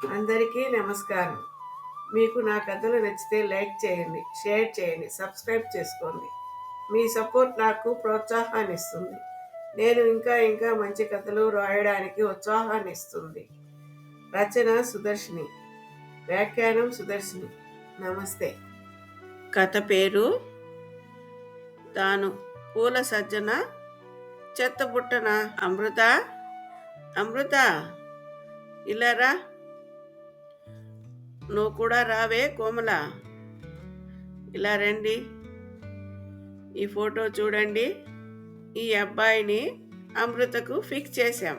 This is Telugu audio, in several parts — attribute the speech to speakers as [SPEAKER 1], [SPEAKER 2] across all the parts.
[SPEAKER 1] అందరికీ నమస్కారం. మీకు నా కథలు నచ్చితే లైక్ చేయండి, షేర్ చేయండి, సబ్స్క్రైబ్ చేసుకోండి. మీ సపోర్ట్ నాకు ప్రోత్సాహాన్ని ఇస్తుంది. నేను ఇంకా మంచి కథలు రాయడానికి ఉత్సాహాన్ని ఇస్తుంది. రచన సుదర్శిని, వ్యాఖ్యానం సుదర్శిని. నమస్తే. కథ పేరు తాను పూల సజ్జన చెత్తబుట్టన. అమృత, అమృత, ఇలారా. నువ్వు కూడా రావే కోమల. ఇలా రండి. ఈ ఫోటో చూడండి. ఈ అబ్బాయిని అమృతకు ఫిక్స్ చేశాం.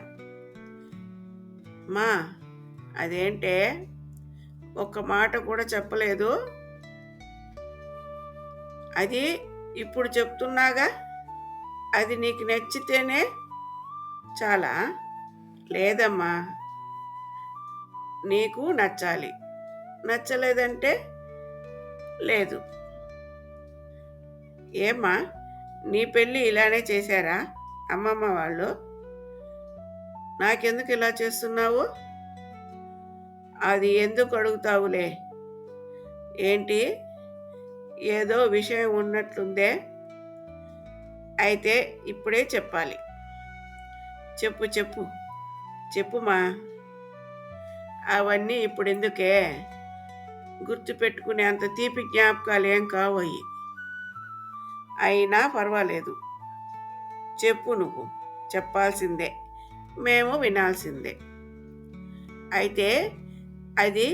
[SPEAKER 1] మా అదేంటే ఒక్క మాట కూడా చెప్పలేదు. అది ఇప్పుడు చెప్తున్నాగా. అది నీకు నచ్చితేనే చాలా. లేదమ్మా, నీకు నచ్చాలి. నచ్చలేదంటే లేదు. ఏమ్మా, నీ పెళ్ళి ఇలానే చేశారా అమ్మమ్మ వాళ్ళు? నాకెందుకు ఇలా చేస్తున్నావు? అది ఎందుకు అడుగుతావులే. ఏంటి, ఏదో విషయం ఉన్నట్లుందే. అయితే ఇప్పుడే చెప్పాలి. చెప్పు చెప్పు చెప్పుమా. అవన్నీ ఇప్పుడు ఎందుకే? గుర్తుపెట్టుకునే అంత తీపి జ్ఞాపకాలు ఏం కావయి. అయినా పర్వాలేదు, చెప్పు. నువ్వు చెప్పాల్సిందే, మేము వినాల్సిందే. అయితే అది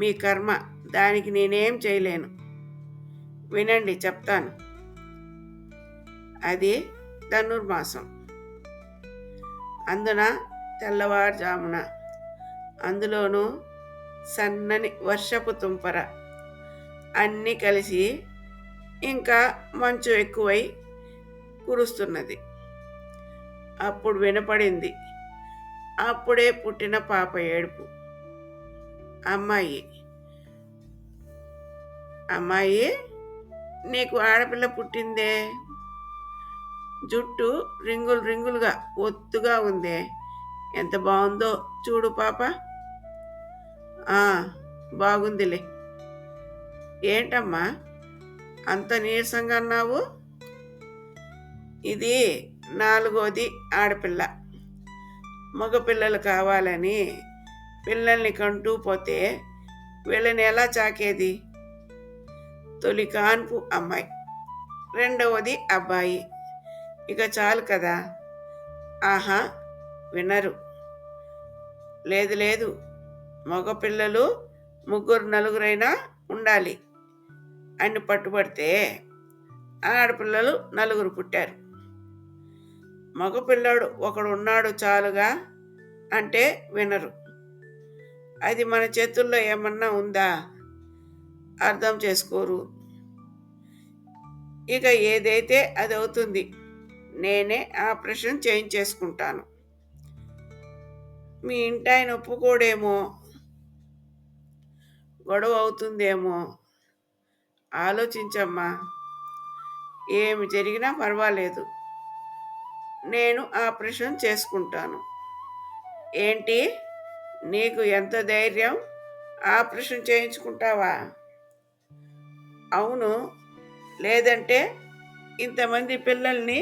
[SPEAKER 1] మీ కర్మ, దానికి నేనేం చేయలేను. వినండి, చెప్తాను. అది ధనుర్మాసం. అందున తెల్లవారుజామున, అందులోనూ సన్నని వర్షపు తుంపర, అన్నీ కలిసి ఇంకా మంచు ఎక్కువై కురుస్తున్నది. అప్పుడు వినపడింది అప్పుడే పుట్టిన పాప ఏడుపు. అమ్మాయి, అమ్మాయి, నీకు ఆడపిల్ల పుట్టిందే. జుట్టు రింగులు రింగులుగా ఒత్తుగా ఉందే. ఎంత బాగుందో చూడు పాప. బాగుందిలే. ఏంటమ్మా అంత నీరసంగా అన్నావు? ఇది 4వది ఆడపిల్ల. మగపిల్లలు కావాలని పిల్లల్ని కంటూ పోతే వీళ్ళని ఎలా చాకేది? తొలి కాన్పు అమ్మాయి, 2వది అబ్బాయి. ఇక చాలు కదా. ఆహా, వినరు. లేదు లేదు, మగపిల్లలు 3-4 ఉండాలి అని పట్టుబడితే ఆడపిల్లలు 4 పుట్టారు. మగపిల్లాడు ఒకడు ఉన్నాడు చాలుగా అంటే వినరు. అది మన చేతుల్లో ఏమన్నా ఉందా? అర్థం చేసుకోరు. ఇక ఏదైతే అది అవుతుంది. నేనే ఆపరేషన్ చేయించేసుకుంటాను. మీ ఇంటాయన ఒప్పుకోడేమో, గొడవ అవుతుందేమో. ఆలోచించమ్మా. ఏమి జరిగినా పర్వాలేదు, నేను ఆపరేషన్ చేసుకుంటాను. ఏంటి, నీకు ఎంత ధైర్యం? ఆపరేషన్ చేయించుకుంటావా? అవును, లేదంటే ఇంతమంది పిల్లల్ని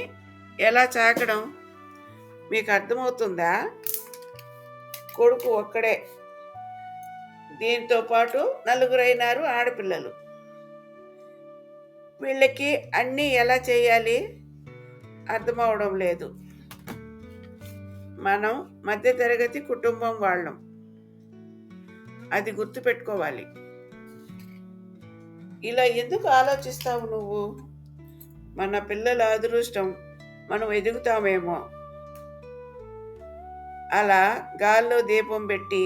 [SPEAKER 1] ఎలా చాకడం? మీకు అర్థమవుతుందా? కొడుకు ఒక్కడే, దీంతో పాటు 4 ఆడపిల్లలు. వీళ్ళకి అన్నీ ఎలా చేయాలి అర్థమవడం లేదు. మనం మధ్యతరగతి కుటుంబం వాళ్ళం, అది గుర్తుపెట్టుకోవాలి. ఇలా ఎందుకు ఆలోచిస్తావు నువ్వు? మన పిల్లల అదృష్టం, మనం ఎదుగుతామేమో. అలా గాల్లో దీపం పెట్టి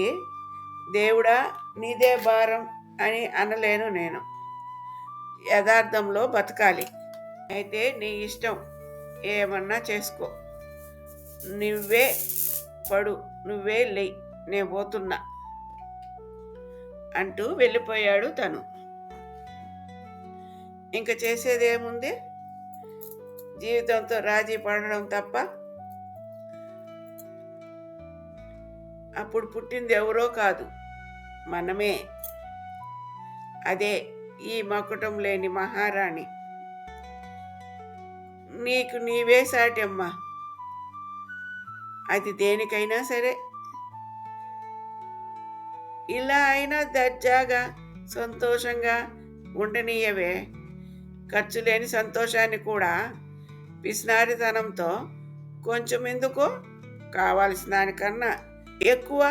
[SPEAKER 1] దేవుడా నీదే భారం అని అనలేను నేను. యథార్థంలో బతకాలి. అయితే నీ ఇష్టం, ఏమన్నా చేసుకో. నువ్వే పడు, నువ్వే లే, నేను పోతున్నా అంటూ వెళ్ళిపోయాడు తను. ఇంక చేసేదేముంది? జీవితంతో రాజీ పడడం తప్ప. అప్పుడు పుట్టింది ఎవరో కాదు, మనమే. అదే ఈ మకుటం లేని మహారాణి. నీకు నీవే సాటి అమ్మా. అది దేనికైనా సరే. ఇలా అయినా దర్జాగా సంతోషంగా ఉండనీయవే. ఖర్చు లేని సంతోషాన్ని కూడా పిసినారితనంతో కొంచెం ఎందుకో కావాల్సిన దానికన్నా ఎక్కువ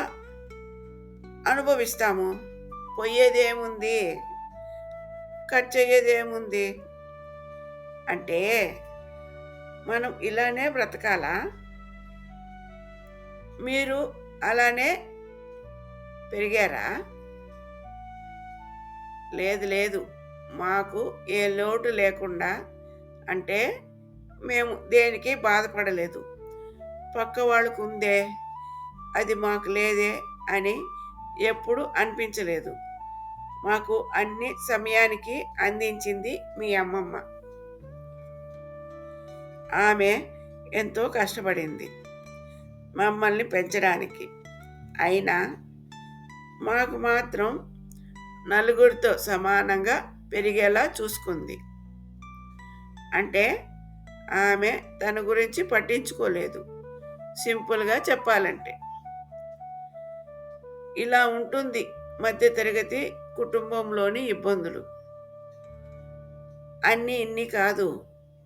[SPEAKER 1] అనుభవిస్తాము. పోయేదేముంది, ఖర్చు అయ్యేదేముంది అంటే మనం ఇలానే బ్రతకాలా? మీరు అలానే పెరిగారా? లేదు లేదు, మాకు ఏ లోటు లేకుండా అంటే మేము దేనికి బాధపడలేదు. పక్క వాళ్ళకు ఉందే, అది మాకు లేదే అని ఎప్పుడు అనిపించలేదు. మాకు అన్ని సమయానికి అందించింది మీ అమ్మమ్మ. ఆమె ఎంతో కష్టపడింది మమ్మల్ని పెంచడానికి. అయినా మాకు మాత్రం నలుగురితో సమానంగా పెరిగేలా చూసుకుంది. అంటే ఆమె తన గురించి పట్టించుకోలేదు, సింపుల్గా చెప్పాలంటే. ఇలా ఉంటుంది మధ్యతరగతి కుటుంబంలోని ఇబ్బందులు. అన్నీ ఇన్ని కాదు,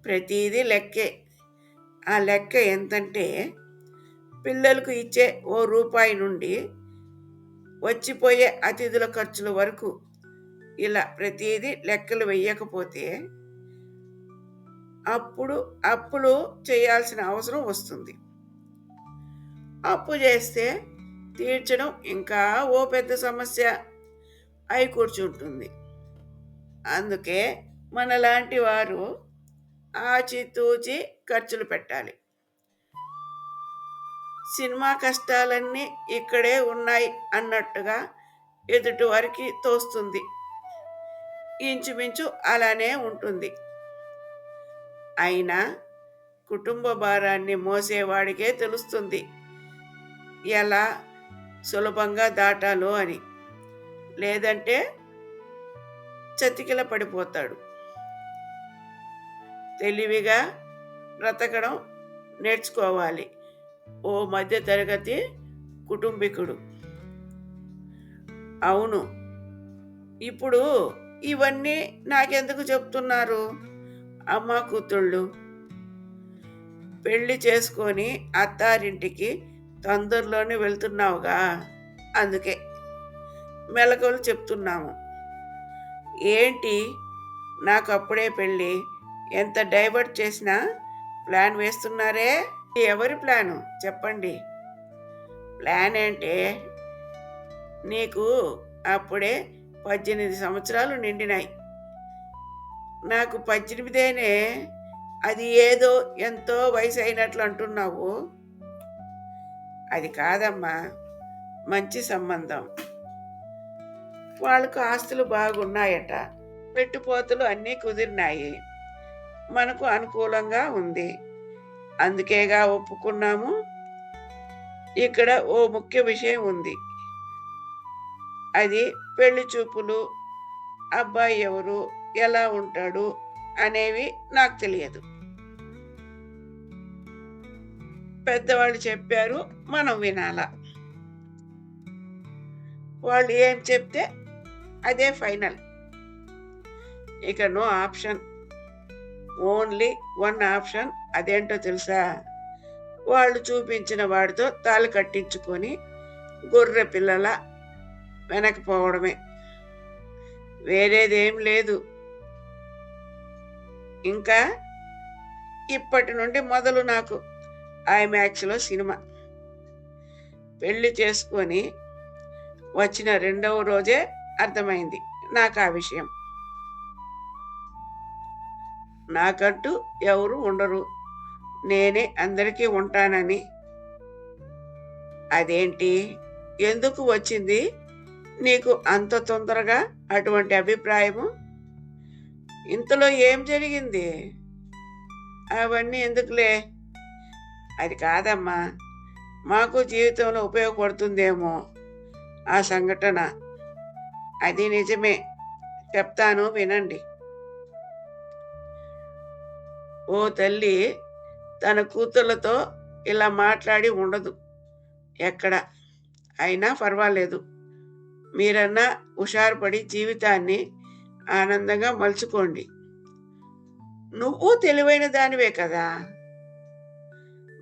[SPEAKER 1] ప్రతిదీ లెక్కే. ఆ లెక్క ఎంతంటే పిల్లలకు ఇచ్చే ₹1 నుండి వచ్చిపోయే అతిథుల ఖర్చుల వరకు ఇలా ప్రతిదీ లెక్కలు వెయ్యకపోతే అప్పులు చేయాల్సిన అవసరం వస్తుంది. అప్పు చేస్తే తీర్చడం ఇంకా ఓ పెద్ద సమస్య అయి కూర్చుంటుంది. అందుకే మనలాంటి వారు ఆచితూచి ఖర్చులు పెట్టాలి. సినిమా కష్టాలన్నీ ఇక్కడే ఉన్నాయి అన్నట్టుగా ఎదుటి వారికి తోస్తుంది. ఇంచుమించు అలానే ఉంటుంది. అయినా కుటుంబ భారాన్ని మోసేవాడికే తెలుస్తుంది ఎలా సులభంగా దాటాలో అని. లేదంటే చతికిల పడిపోతాడు. తెలివిగా బ్రతకడం నేర్చుకోవాలి ఓ మధ్యతరగతి కుటుంబీకుడు. అవును, ఇప్పుడు ఇవన్నీ నాకెందుకు చెప్తున్నారు అమ్మ కూతుళ్ళు? పెళ్లి చేసుకొని అత్తారింటికి తొందరలోనే వెళ్తున్నావుగా, అందుకే మెలకువలు చెప్తున్నాము. ఏంటి నాకు అప్పుడే పెళ్ళి, ఎంత డైవర్ట్ చేసినా ప్లాన్ వేస్తున్నారే? ఎవరి ప్లాను చెప్పండి. ప్లాన్ అంటే నీకు అప్పుడే 18 సంవత్సరాలు నిండినాయి. నాకు 18 అది ఏదో ఎంతో వయసు అయినట్లు అంటున్నావు. అది కాదమ్మా, మంచి సంబంధం. వాళ్ళకు ఆస్తులు బాగున్నాయట, పెట్టుపోతలు అన్నీ కుదిరినాయి, మనకు అనుకూలంగా ఉంది. అందుకేగా ఒప్పుకున్నాము. ఇక్కడ ఓ ముఖ్య విషయం ఉంది. అది పెళ్లి చూపులు, అబ్బాయి ఎవరు, ఎలా ఉంటాడు అనేవి నాకు తెలియదు. పెద్దవాళ్ళు చెప్పారు, మనం వినాలా. వాళ్ళు ఏం చెప్తే అదే ఫైనల్. ఇక నో ఆప్షన్, ఓన్లీ 1 ఆప్షన్. అదేంటో తెలుసా? వాళ్ళు చూపించిన వాడితో తాళి కట్టించుకొని గొర్రె పిల్లల వెనకపోవడమే, వేరేదేం లేదు. ఇంకా ఇప్పటి నుండి మొదలు నాకు ఐమాక్స్లో సినిమా. పెళ్లి చేసుకొని వచ్చిన 2వ రోజే అర్థమైంది నాకు ఆ విషయం. నాకంటూ ఎవరు ఉండరు, నేనే అందరికీ ఉంటానని. అదేంటి, ఎందుకు వచ్చింది నీకు అంత తొందరగా అటువంటి అభిప్రాయము? ఇంతలో ఏం జరిగింది? అవన్నీ ఎందుకులే. అది కాదమ్మా, మాకు జీవితంలో ఉపయోగపడుతుందేమో ఆ సంఘటన. అది నిజమే, చెప్తాను వినండి. ఓ తల్లి తన కూతుళ్ళతో ఇలా మాట్లాడి ఉండదు ఎక్కడ. అయినా పర్వాలేదు, మీరన్నా హుషారుపడి జీవితాన్ని ఆనందంగా మలుచుకోండి. నువ్వు తెలివైన దానివే కదా.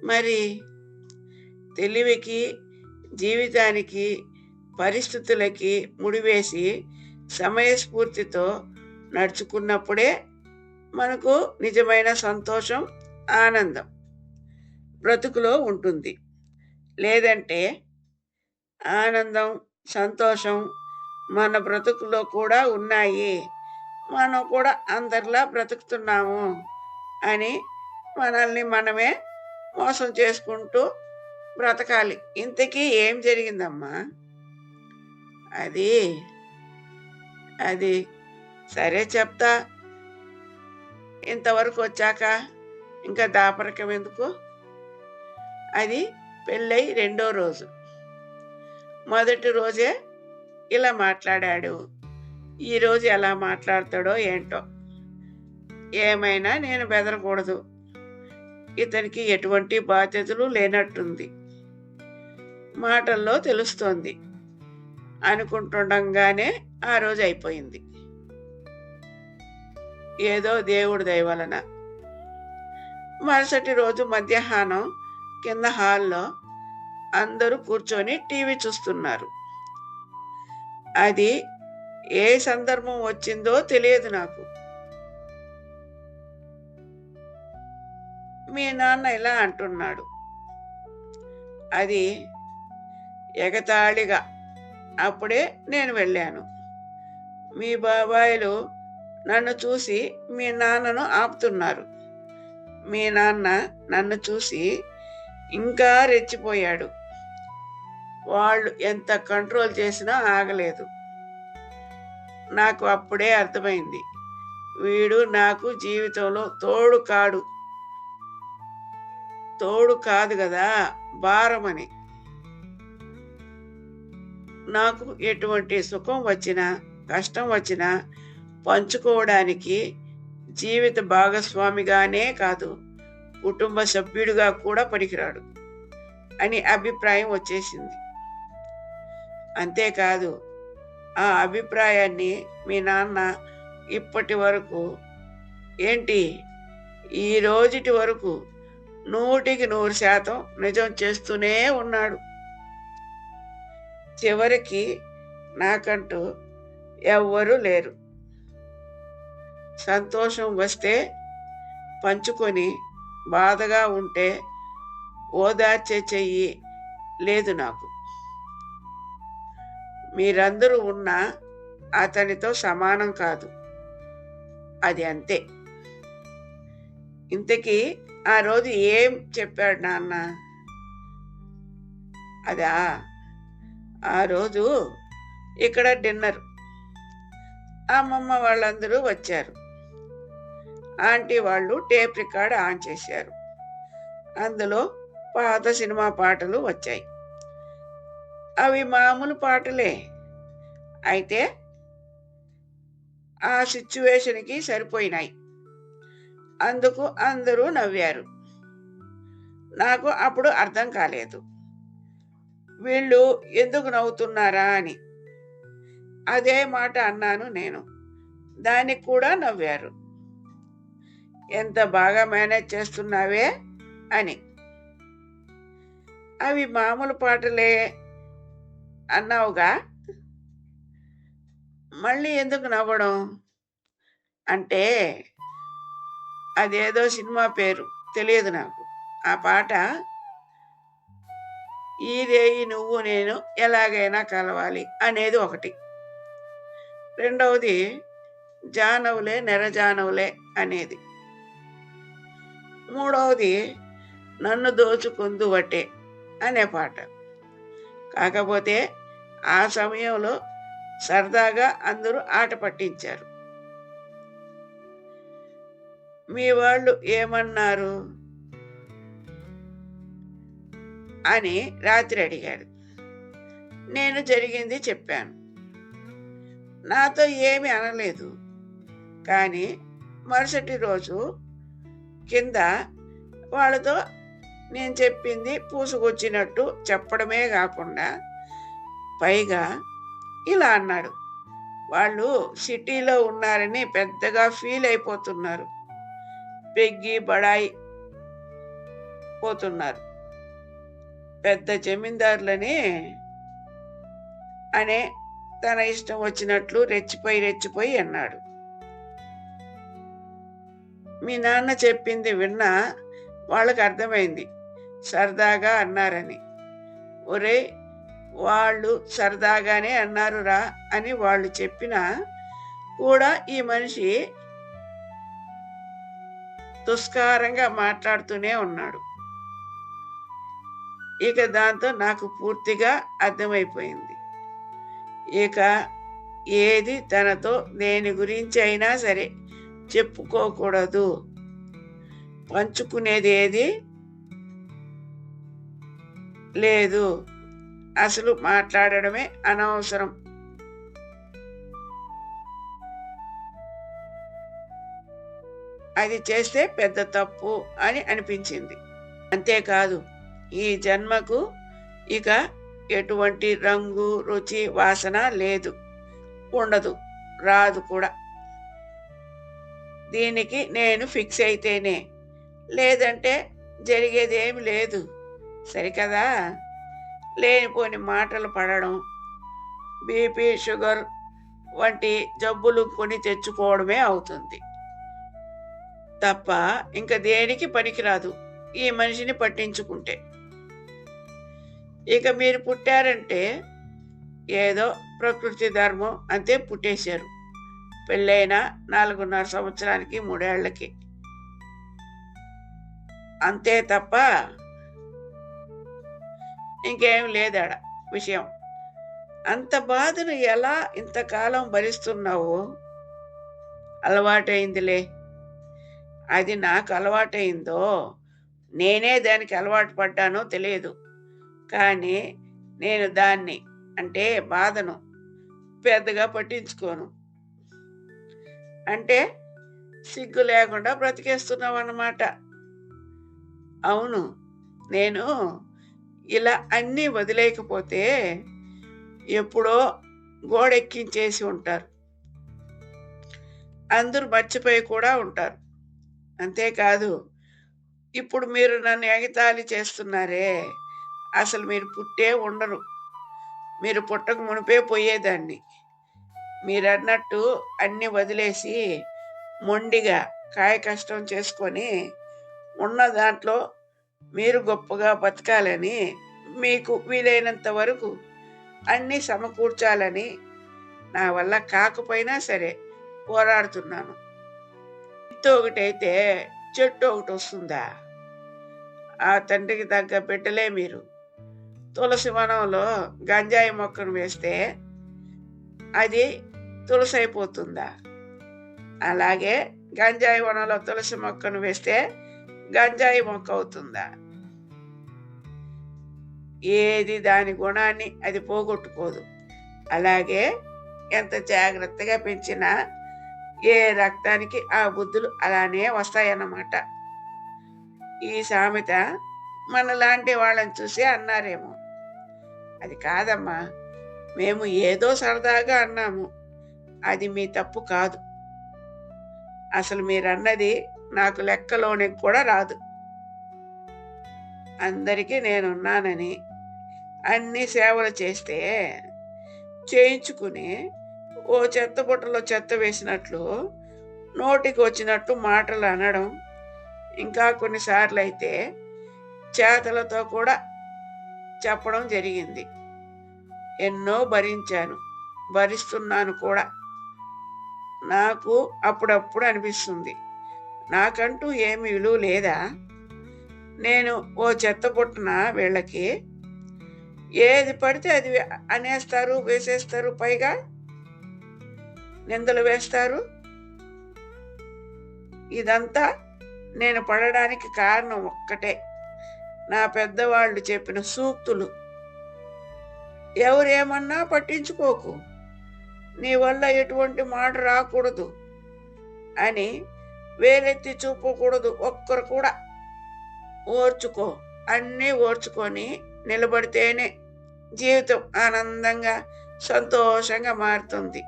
[SPEAKER 1] మరి తెలివికి, జీవితానికి, పరిస్థితులకి ముడివేసి సమయస్ఫూర్తితో నడుచుకున్నప్పుడే మనకు నిజమైన సంతోషం, ఆనందం బ్రతుకులో ఉంటుంది. లేదంటే ఆనందం, సంతోషం మన బ్రతుకులో కూడా ఉన్నాయి, మనం కూడా అందరిలా బ్రతుకుతున్నాము అని మనల్ని మనమే మోసం చేసుకుంటూ బ్రతకాలి. ఇంతకీ ఏం జరిగిందమ్మా? అది అది సరే చెప్తా. ఇంతవరకు వచ్చాక ఇంకా దాపరికం ఎందుకు? అది పెళ్ళై 2వ రోజు. మొదటి రోజే ఇలా మాట్లాడాడు. ఈరోజు ఎలా మాట్లాడతాడో ఏంటో. ఏమైనా నేను బెదరకూడదు, ఇతనికి ఎటువంటి బాధ్యతలు లేనట్టుంది, మాటల్లో తెలుస్తోంది అనుకుంటుండగానే ఆ రోజు అయిపోయింది. ఏదో దేవుడి దయ వలన. మరుసటి రోజు మధ్యాహ్నం కింద హాల్లో అందరూ కూర్చొని టీవీ చూస్తున్నారు. అది ఏ సందర్భం వచ్చిందో తెలియదు నాకు. మీ నాన్న ఇలా అంటున్నాడు. అది ఎగతాళిగా. అప్పుడే నేను వెళ్ళాను. మీ బాబాయిలు నన్ను చూసి మీ నాన్నను ఆపుతున్నారు. మీ నాన్న నన్ను చూసి ఇంకా రెచ్చిపోయాడు. వాళ్ళు ఎంత కంట్రోల్ చేసినా ఆగలేదు. నాకు అప్పుడే అర్థమైంది, వీడు నాకు జీవితంలో తోడు కాదు కదా, భారమని. నాకు ఎటువంటి సుఖం వచ్చినా, కష్టం వచ్చినా పంచుకోవడానికి జీవిత భాగస్వామిగానే కాదు, కుటుంబ సభ్యుడిగా కూడా పనికిరాడు అని అభిప్రాయం వచ్చేసింది. అంతేకాదు, ఆ అభిప్రాయాన్ని మీ నాన్న ఇప్పటి వరకు ఈ రోజుటి వరకు 100% నిజం చేస్తూనే ఉన్నాడు. చివరికి నాకంటూ ఎవ్వరూ లేరు. సంతోషం వస్తే పంచుకొని, బాధగా ఉంటే ఓదార్చే చెయ్యి లేదు నాకు. మీరందరూ ఉన్నా అతనితో సమానం కాదు, అది అంతే. ఇంతకీ ఆ రోజు ఏం చెప్పాడు నాన్న? అదా, ఆ రోజు ఇక్కడ డిన్నర్. అమ్మమ్మ వాళ్ళందరూ వచ్చారు. ఆంటీ వాళ్ళు టేప్ రికార్డ్ ఆన్ చేశారు. అందులో పాత సినిమా పాటలు వచ్చాయి. అవి మామూలు పాటలే, అయితే ఆ సిచ్యువేషన్కి సరిపోయినాయి. అందుకు అందరూ నవ్వారు. నాకు అప్పుడు అర్థం కాలేదు, వీళ్ళు ఎందుకు నవ్వుతున్నారా అని. అదే మాట అన్నాను నేను, దానికి కూడా నవ్వారు. ఎంత బాగా మేనేజ్ చేస్తున్నావే అని. అవి మామూలు పాటలే అన్నావుగా, మళ్ళీ ఎందుకు నవ్వడం అంటే అదేదో సినిమా పేరు తెలియదు నాకు. ఆ పాట ఈ రేయి నువ్వు నేను ఎలాగైనా కలవాలి అనేది ఒకటి. రెండవది జానవులే నెరజానవులే అనేది. మూడవది నన్ను దోచుకుందువటే అనే పాట. కాకపోతే ఆ సమయంలో సరదాగా అందరూ ఆట పట్టించారు. మీ వాళ్ళు ఏమన్నారు? అని రాత్రి అడిగాడు. నేను జరిగింది చెప్పాను. నాతో ఏమీ అనలేదు. కానీ మరుసటి రోజు కింద వాళ్ళతో నేను చెప్పింది పూసుకొచ్చినట్టు చెప్పడమే కాకుండా పైగా ఇలా అన్నాడు. వాళ్ళు సిటీలో ఉన్నారని పెద్దగా ఫీల్ అయిపోతున్నారు. పెగ్గి బడాయి పోతున్నారు. పెద్ద జమీందారులని అనే తన ఇష్టం వచ్చినట్లు రెచ్చిపోయి అన్నాడు. మీ నాన్న చెప్పింది విన్నా వాళ్ళకి అర్థమైంది సరదాగా అన్నారని. ఒరే, వాళ్ళు సరదాగానే అన్నారురా అని వాళ్ళు చెప్పినా కూడా ఈ మనిషి దుస్కారంగా మాట్లాడుతూనే ఉన్నాడు. ఇక దాంతో నాకు పూర్తిగా అర్థమైపోయింది. ఇక ఏది తనతో దేని గురించి అయినా సరే చెప్పుకోకూడదు, పంచుకునేది ఏది లేదు, అసలు మాట్లాడడమే అనవసరం. అది చేస్తే పెద్ద తప్పు అని అనిపించింది. అంతేకాదు, ఈ జన్మకు ఇక ఎటువంటి రంగు, రుచి, వాసన లేదు, ఉండదు, రాదు కూడా. దీనికి నేను ఫిక్స్ అయితేనే, లేదంటే జరిగేది ఏమి లేదు. సరికదా? లేనిపోని మాటలు పడడం, బీపీ, షుగర్ వంటి జబ్బులు కొని తెచ్చుకోవడమే అవుతుంది తప్ప ఇంక దేనికి పనికిరాదు ఈ మనిషిని పట్టించుకుంటే. ఇక మీరు పుట్టారంటే ఏదో ప్రకృతి ధర్మం అంతే, పుట్టేశారు. పెళ్ళైన 4.5 సంవత్సరానికి 3 ఏళ్లకి, అంతే తప్ప ఇంకేం లేదాడ విషయం. అంత బాధను ఎలా ఇంతకాలం భరిస్తున్నావో? అలవాటైందిలే. అది నాకు అలవాటైందో నేనే దానికి అలవాటు పడ్డానో తెలియదు. కానీ నేను దాన్ని, అంటే బాధను, పెద్దగా పట్టించుకోను. అంటే సిగ్గు లేకుండా బ్రతికేస్తున్నావు అన్నమాట. అవును, నేను ఇలా అన్నీ వదిలేకపోతే ఎప్పుడో గోడెక్కించేసి ఉంటారు. అందరూ మర్చిపోయి కూడా ఉంటారు. అంతేకాదు, ఇప్పుడు మీరు నన్ను ఎగతాళి చేస్తున్నారే, అసలు మీరు పుట్టే ఉండరు. మీరు పుట్టక మునిపే పోయేదాన్ని. మీరన్నట్టు అన్నీ వదిలేసి మొండిగా కాయ కష్టం చేసుకొని ఉన్న దాంట్లో మీరు గొప్పగా బతకాలని, మీకు వీలైనంత వరకు అన్నీ సమకూర్చాలని నా వల్ల కాకపోయినా సరే పోరాడుతున్నాను. చెట్టు ఒకటైతే చెట్టు ఒకటి వస్తుందా? ఆ తండ్రికి తగ్గ బిడ్డలే మీరు. తులసి వనంలో గంజాయి మొక్కను వేస్తే అది తులసి అయిపోతుందా? అలాగే గంజాయి వనంలో తులసి మొక్కను వేస్తే గంజాయి మొక్క అవుతుందా? ఏది దాని గుణాన్ని అది పోగొట్టుకోదు. అలాగే ఎంత జాగ్రత్తగా పెంచినా ఏ రక్తానికి ఆ బుద్ధులు అలానే వస్తాయన్నమాట. ఈ సామెత మనలాంటి వాళ్ళని చూసి అన్నారేమో. అది కాదమ్మా, మేము ఏదో సరదాగా అన్నాము. అది మీ తప్పు కాదు. అసలు మీరన్నది నాకు లెక్కలోనికి కూడా రాదు. అందరికీ నేనున్నానని అన్ని సేవలు చేస్తే చేయించుకుని ఓ చెత్త బుట్టలో చెత్త వేసినట్లు నోటికి వచ్చినట్టు మాటలు అనడం, ఇంకా కొన్నిసార్లు అయితే చేతలతో కూడా చెప్పడం జరిగింది. ఎన్నో భరించాను, భరిస్తున్నాను కూడా. నాకు అప్పుడప్పుడు అనిపిస్తుంది, నాకంటూ ఏమి విలువ లేదా? నేను ఓ చెత్త పుట్టిన వీళ్ళకి ఏది పడితే అది అనేస్తారు, వేసేస్తారు, పైగా నిందలు వేస్తారు. ఇదంతా నేను పడడానికి కారణం ఒక్కటే, నా పెద్దవాళ్ళు చెప్పిన సూక్తులు. ఎవరేమన్నా పట్టించుకోకు, నీ వల్ల ఎటువంటి మాట రాకూడదు అని వేలెత్తి చూపకూడదు. ఒక్కరు కూడా ఓర్చుకో, అన్నీ ఓర్చుకొని నిలబడితేనే జీవితం ఆనందంగా సంతోషంగా మారుతుంది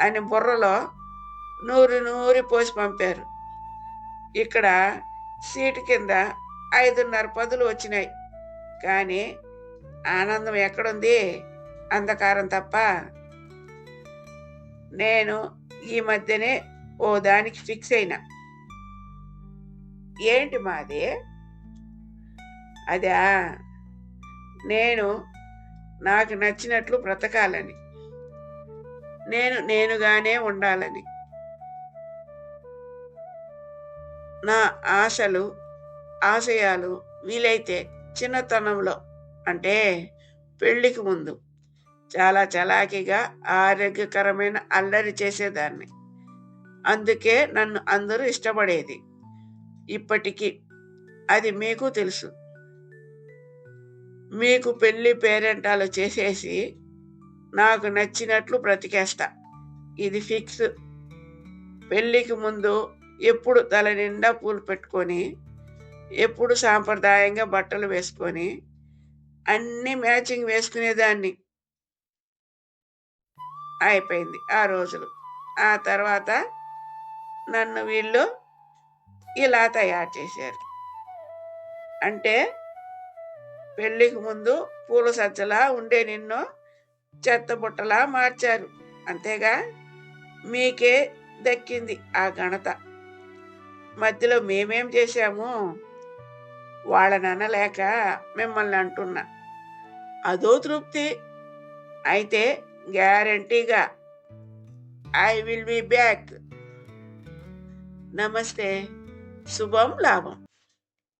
[SPEAKER 1] అని బుర్రలో నూరి నూరి పోసి పంపారు. ఇక్కడ సీటు కింద 5.5 పదులు వచ్చినాయి, కానీ ఆనందం ఎక్కడుంది? అంధకారం తప్ప. నేను ఈ మధ్యనే ఓ దానికి ఫిక్స్ అయినా. ఏంటి మాది? అదా, నేను నాకు నచ్చినట్లు బ్రతకాలని, నేనుగానే ఉండాలని. నా ఆశలు ఆశయాలు వీలైతే చిన్నతనంలో, అంటే పెళ్ళికి ముందు చాలా చలాకీగా ఆరోగ్యకరమైన అల్లరి చేసేదాన్ని. అందుకే నన్ను అందరూ ఇష్టపడేది. ఇప్పటికీ అది మీకు తెలుసు. మీకు పెళ్ళి పేరెంటాలు చేసేసి నాకు నచ్చినట్లు బ్రతికేస్తా. ఇది ఫిక్స్. పెళ్ళికి ముందు ఎప్పుడు తల నిండా పూలు పెట్టుకొని, ఎప్పుడు సాంప్రదాయంగా బట్టలు వేసుకొని, అన్నీ మ్యాచింగ్ వేసుకునేదాన్ని. అయిపోయింది ఆ రోజులు. ఆ తర్వాత నన్ను వీళ్ళు ఇలా తయారు చేశారు. అంటే పెళ్ళికి ముందు పూల సజ్జలా ఉండే నిన్ను చెత్తబుట్టలా మార్చారు. అంతేగా, మీకే దక్కింది ఆ ఘనత. మధ్యలో మేమేం చేశాము? వాళ్ళని అనలేక మిమ్మల్ని అంటున్నా. అదో తృప్తి. అయితే గ్యారంటీగా ఐ విల్ బి బ్యాక్. నమస్తే. శుభం లాభం.